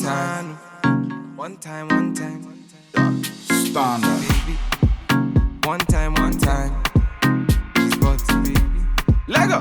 time. One time. Standard. Baby. One time. She's got to be. Lego.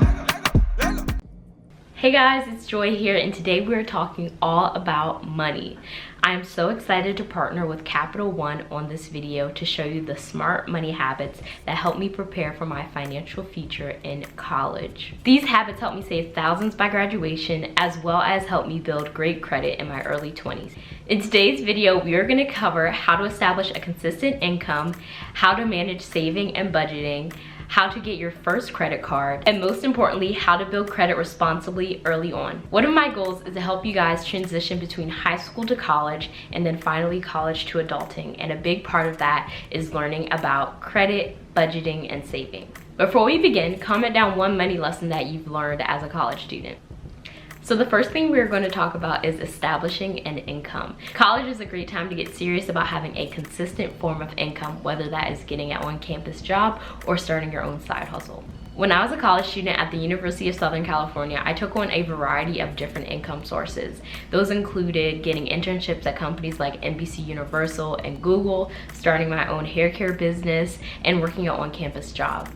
Hey guys, it's Joy here, and today we're talking all about money. I'm so excited to partner with Capital One on this video to show you the smart money habits that help me prepare for my financial future in college. These habits help me save thousands by graduation, as well as help me build great credit in my early 20s. In today's video, we are going to cover how to establish a consistent income, how to manage saving and budgeting, how to get your first credit card, and most importantly, how to build credit responsibly early on. One of my goals is to help you guys transition between high school to college and then finally college to adulting, and a big part of that is learning about credit, budgeting, and saving. Before we begin, comment down one money lesson that you've learned as a college student. So the first thing we're going to talk about is establishing an income. College is a great time to get serious about having a consistent form of income, whether that is getting an on-campus job or starting your own side hustle. When I was a college student at the University of Southern California, I took on a variety of different income sources. Those included getting internships at companies like NBC Universal and Google, starting my own hair care business, and working an on-campus job.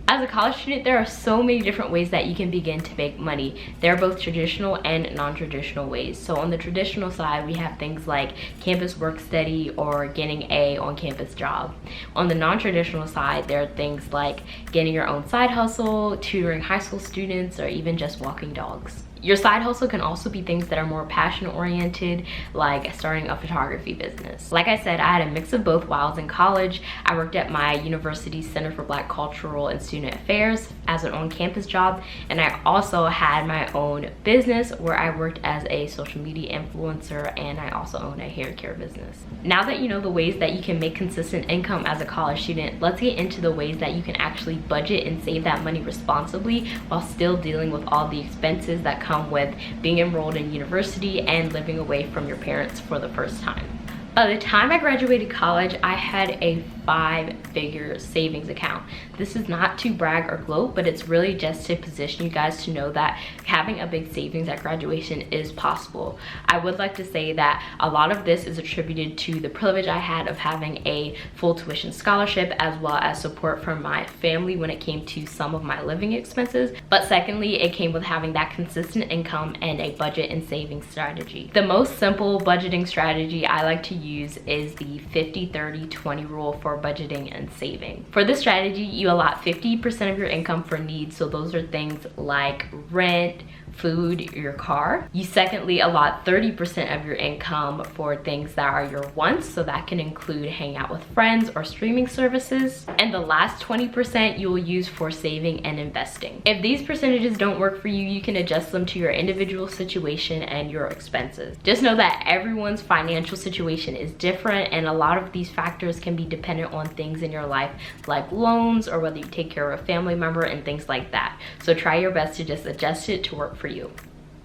As a college student, there are so many different ways that you can begin to make money. There are both traditional and non-traditional ways. So on the traditional side, we have things like campus work study or getting a on-campus job. On the non-traditional side, there are things like getting your own side hustle, tutoring high school students, or even just walking dogs. Your side hustle can also be things that are more passion oriented, like starting a photography business. Like I said, I had a mix of both while I was in college. I worked at my university's Center for Black Cultural and Student Affairs as an on-campus job, and I also had my own business where I worked as a social media influencer, and I also own a hair care business. Now that you know the ways that you can make consistent income as a college student, let's get into the ways that you can actually budget and save that money responsibly while still dealing with all the expenses that come with being enrolled in university and living away from your parents for the first time. By the time I graduated college, I had a 5-figure savings account. This is not to brag or gloat, but it's really just to position you guys to know that having a big savings at graduation is possible. I would like to say that a lot of this is attributed to the privilege I had of having a full tuition scholarship, as well as support from my family when it came to some of my living expenses. But secondly, it came with having that consistent income and a budget and saving strategy. The most simple budgeting strategy I like to use is the 50-30-20 rule for budgeting and saving. For this strategy, you allot 50% of your income for needs, so those are things like rent, food, your car. You secondly allot 30% of your income for things that are your wants, so that can include hanging out with friends or streaming services. And the last 20% you will use for saving and investing. If these percentages don't work for you, you can adjust them to your individual situation and your expenses. Just know that everyone's financial situation is different, and a lot of these factors can be dependent on things in your life like loans or whether you take care of a family member and things like that. So try your best to just adjust it to work for you.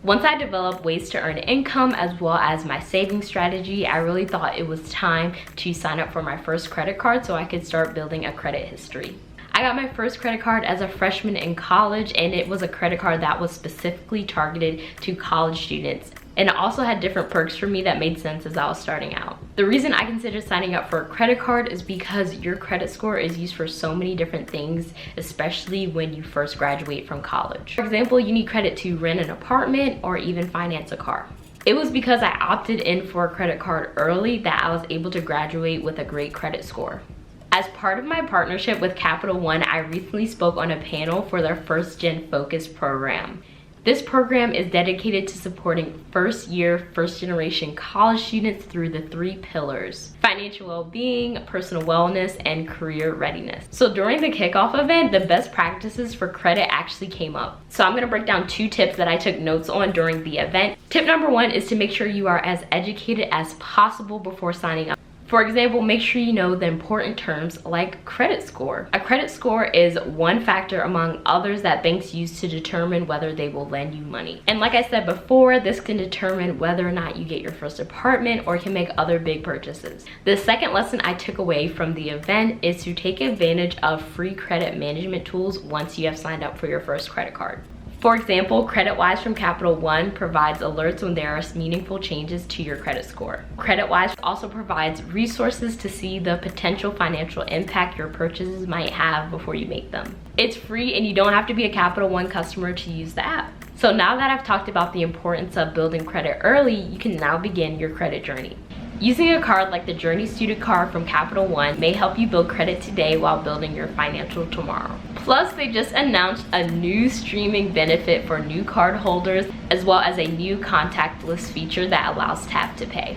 Once I developed ways to earn income as well as my saving strategy, I really thought it was time to sign up for my first credit card so I could start building a credit history. I got my first credit card as a freshman in college, and it was a credit card that was specifically targeted to college students. And it also had different perks for me that made sense as I was starting out. The reason I considered signing up for a credit card is because your credit score is used for so many different things, especially when you first graduate from college. For example, you need credit to rent an apartment or even finance a car. It was because I opted in for a credit card early that I was able to graduate with a great credit score. As part of my partnership with Capital One, I recently spoke on a panel for their First Gen Focus program. This program is dedicated to supporting first-year, first-generation college students through the 3 pillars: financial well-being, personal wellness, and career readiness. So during the kickoff event, the best practices for credit actually came up. So I'm gonna break down 2 tips that I took notes on during the event. Tip number 1 is to make sure you are as educated as possible before signing up. For example, make sure you know the important terms like credit score. A credit score is one factor among others that banks use to determine whether they will lend you money. And like I said before, this can determine whether or not you get your first apartment or can make other big purchases. The second lesson I took away from the event is to take advantage of free credit management tools once you have signed up for your first credit card. For example, CreditWise from Capital One provides alerts when there are meaningful changes to your credit score. CreditWise also provides resources to see the potential financial impact your purchases might have before you make them. It's free and you don't have to be a Capital One customer to use the app. So now that I've talked about the importance of building credit early, you can now begin your credit journey. Using a card like the Journey Student Card from Capital One may help you build credit today while building your financial tomorrow. Plus, they just announced a new streaming benefit for new card holders, as well as a new contactless feature that allows tap to pay.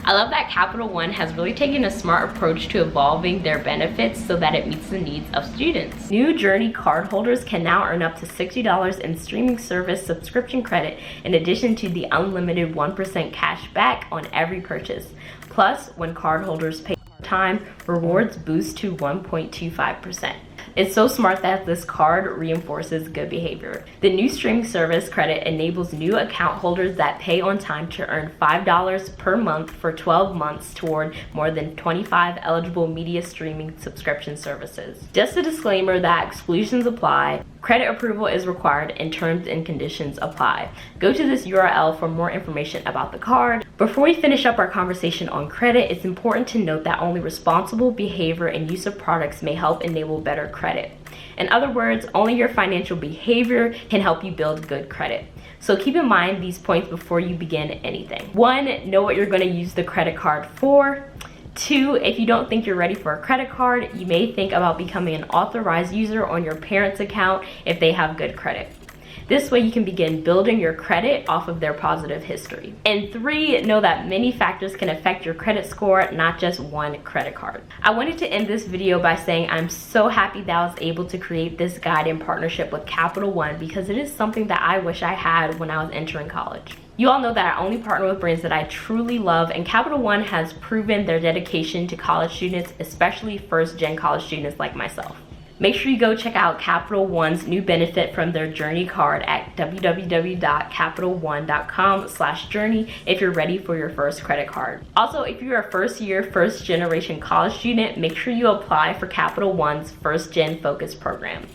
I love that Capital One has really taken a smart approach to evolving their benefits so that it meets the needs of students. New Journey card holders can now earn up to $60 in streaming service subscription credit in addition to the unlimited 1% cash back on every purchase. Plus, when card holders pay on time, rewards boost to 1.25%. It's so smart that this card reinforces good behavior. The new streaming service credit enables new account holders that pay on time to earn $5 per month for 12 months toward more than 25 eligible media streaming subscription services. Just a disclaimer that exclusions apply, credit approval is required, and terms and conditions apply. Go to this URL for more information about the card. Before we finish up our conversation on credit, it's important to note that only responsible behavior and use of products may help enable better credit. In other words, only your financial behavior can help you build good credit. So keep in mind these points before you begin anything. 1, know what you're going to use the credit card for. 2, if you don't think you're ready for a credit card, you may think about becoming an authorized user on your parents' account if they have good credit. This way you can begin building your credit off of their positive history. And 3, know that many factors can affect your credit score, not just one credit card. I wanted to end this video by saying I'm so happy that I was able to create this guide in partnership with Capital One because it is something that I wish I had when I was entering college. You all know that I only partner with brands that I truly love, and Capital One has proven their dedication to college students, especially first-gen college students like myself. Make sure you go check out Capital One's new benefit from their Journey card at www.capitalone.com/journey if you're ready for your first credit card. Also, if you're a first-year, first-generation college student, make sure you apply for Capital One's First-Gen Focus program.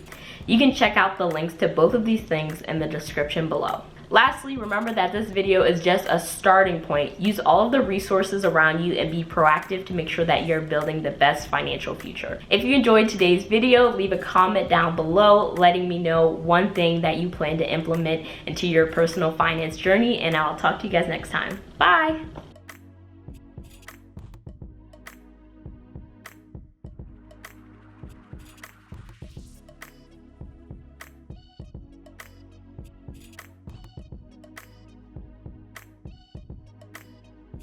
You can check out the links to both of these things in the description below. Lastly, remember that this video is just a starting point. Use all of the resources around you and be proactive to make sure that you're building the best financial future. If you enjoyed today's video, leave a comment down below letting me know one thing that you plan to implement into your personal finance journey, and I'll talk to you guys next time. Bye!